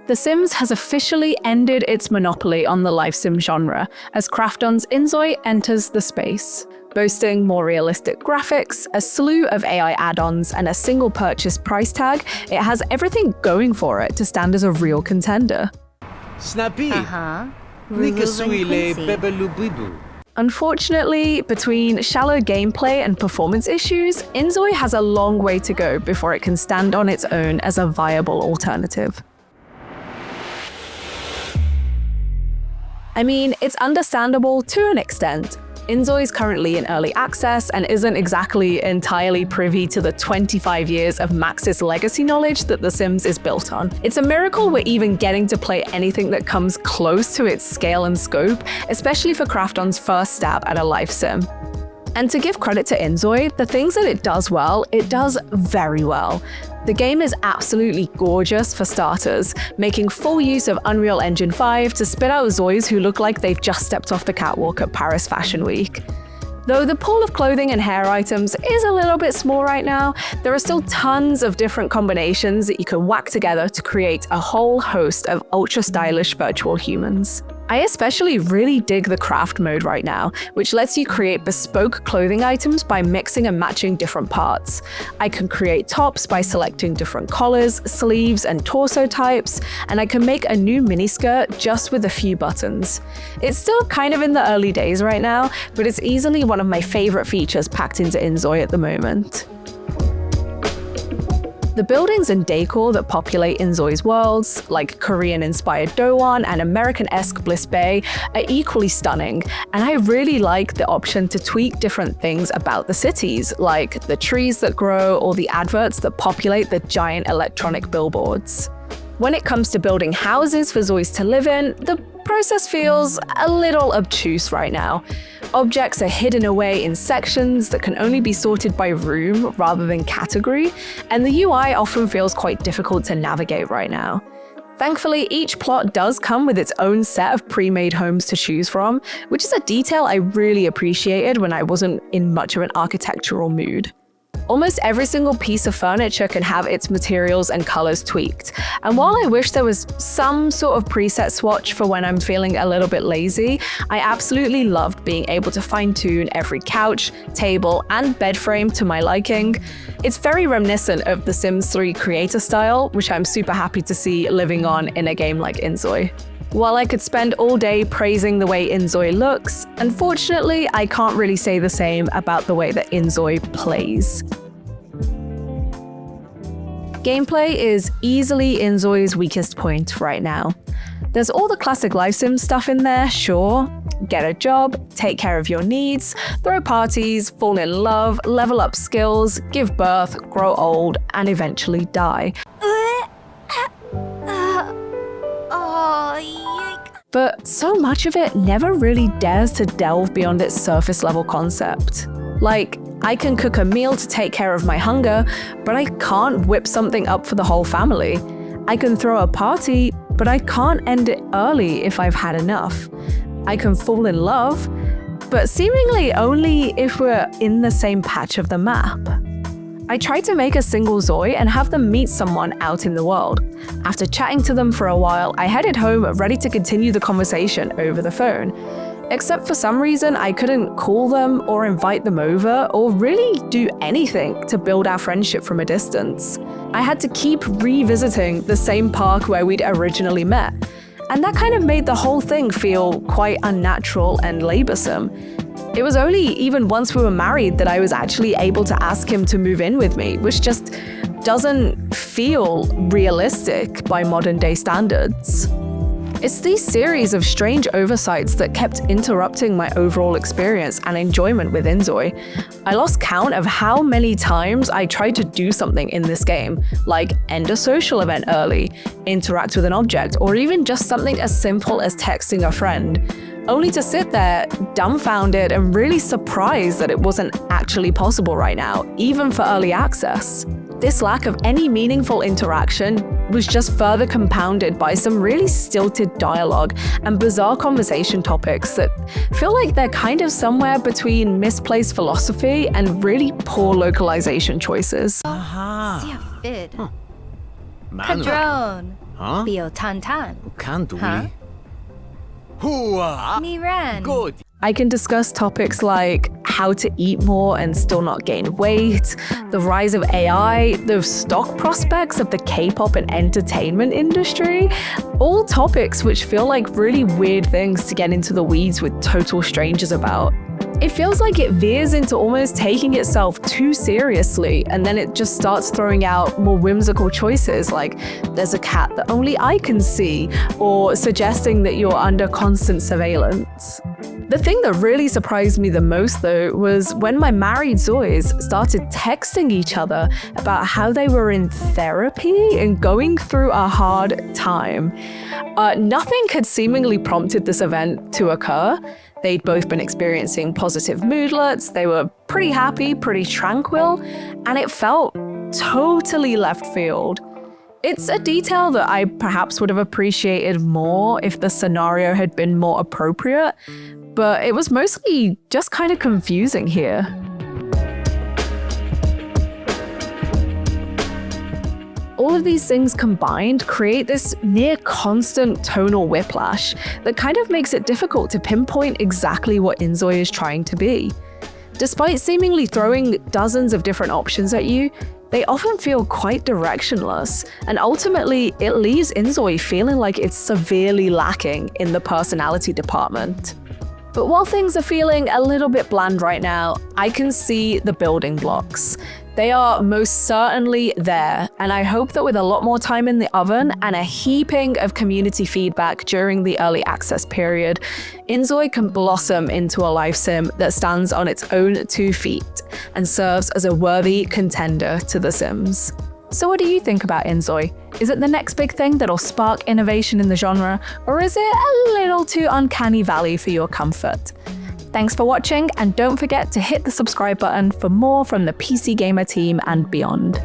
The Sims has officially ended its monopoly on the life sim genre, as Krafton's InZOI enters the space. Boasting more realistic graphics, a slew of AI add-ons, and a single purchase price tag, it has everything going for it to stand as a real contender. Snappy! Unfortunately, between shallow gameplay and performance issues, InZOI has a long way to go before it can stand on its own as a viable alternative. I mean, it's understandable to an extent. InZOI is currently in early access and isn't exactly entirely privy to the 25 years of Maxis legacy knowledge that The Sims is built on. It's a miracle we're even getting to play anything that comes close to its scale and scope, especially for Krafton's first stab at a life sim. And to give credit to InZOI, the things that it does well, it does very well. The game is absolutely gorgeous for starters, making full use of Unreal Engine 5 to spit out Zois who look like they've just stepped off the catwalk at Paris Fashion Week. Though the pool of clothing and hair items is a little bit small right now, there are still tons of different combinations that you can whack together to create a whole host of ultra-stylish virtual humans. I especially really dig the craft mode right now, which lets you create bespoke clothing items by mixing and matching different parts. I can create tops by selecting different collars, sleeves, and torso types, and I can make a new miniskirt just with a few buttons. It's still kind of in the early days right now, but it's easily one of my favorite features packed into InZOI at the moment. The buildings and decor that populate InZOI's worlds, like Korean-inspired Dowan and American-esque Bliss Bay, are equally stunning, and I really like the option to tweak different things about the cities, like the trees that grow or the adverts that populate the giant electronic billboards. When it comes to building houses for Zois to live in, the process feels a little obtuse right now. Objects are hidden away in sections that can only be sorted by room rather than category, and the UI often feels quite difficult to navigate right now. Thankfully, each plot does come with its own set of pre-made homes to choose from, which is a detail I really appreciated when I wasn't in much of an architectural mood. Almost every single piece of furniture can have its materials and colors tweaked, and while I wish there was some sort of preset swatch for when I'm feeling a little bit lazy, I absolutely loved being able to fine-tune every couch, table, and bed frame to my liking. It's very reminiscent of the Sims 3 creator style, which I'm super happy to see living on in a game like InZOI. While I could spend all day praising the way InZOI looks, unfortunately, I can't really say the same about the way that InZOI plays. Gameplay is easily InZOI's weakest point right now. There's all the classic life sim stuff in there, sure. Get a job, take care of your needs, throw parties, fall in love, level up skills, give birth, grow old, and eventually die. But so much of it never really dares to delve beyond its surface level concept. Like, I can cook a meal to take care of my hunger, but I can't whip something up for the whole family. I can throw a party, but I can't end it early if I've had enough. I can fall in love, but seemingly only if we're in the same patch of the map. I tried to make a single Zoi and have them meet someone out in the world. After chatting to them for a while, I headed home ready to continue the conversation over the phone. Except for some reason, I couldn't call them or invite them over or really do anything to build our friendship from a distance. I had to keep revisiting the same park where we'd originally met. And that kind of made the whole thing feel quite unnatural and laborsome. It was only even once we were married that I was actually able to ask him to move in with me, which just doesn't feel realistic by modern day standards. It's these series of strange oversights that kept interrupting my overall experience and enjoyment with InZOI. I lost count of how many times I tried to do something in this game, like end a social event early, interact with an object, or even just something as simple as texting a friend, only to sit there dumbfounded and really surprised that it wasn't actually possible right now, even for early access. This lack of any meaningful interaction was just further compounded by some really stilted dialogue and bizarre conversation topics that feel like they're kind of somewhere between misplaced philosophy and really poor localization choices. Sehr fit. Padrone. Huh? 表探探 Can't Huh? Hooah! 你认 Good. I can discuss topics like how to eat more and still not gain weight, the rise of AI, the stock prospects of the K-pop and entertainment industry, all topics which feel like really weird things to get into the weeds with total strangers about. It feels like it veers into almost taking itself too seriously, and then it just starts throwing out more whimsical choices like there's a cat that only I can see, or suggesting that you're under constant surveillance. The thing that really surprised me the most, though, was when my married Zois started texting each other about how they were in therapy and going through a hard time. Nothing had seemingly prompted this event to occur. They'd both been experiencing positive moodlets, they were pretty happy, pretty tranquil, and it felt totally left field. It's a detail that I perhaps would have appreciated more if the scenario had been more appropriate, but it was mostly just kind of confusing here. All of these things combined create this near constant tonal whiplash that kind of makes it difficult to pinpoint exactly what InZOI is trying to be. Despite seemingly throwing dozens of different options at you, they often feel quite directionless, and ultimately it leaves InZOI feeling like it's severely lacking in the personality department. But while things are feeling a little bit bland right now, I can see the building blocks. They are most certainly there, and I hope that with a lot more time in the oven and a heaping of community feedback during the early access period, InZOI can blossom into a life sim that stands on its own 2 feet and serves as a worthy contender to The Sims. So what do you think about InZOI? Is it the next big thing that'll spark innovation in the genre, or is it a little too uncanny valley for your comfort? Thanks for watching, and don't forget to hit the subscribe button for more from the PC Gamer team and beyond.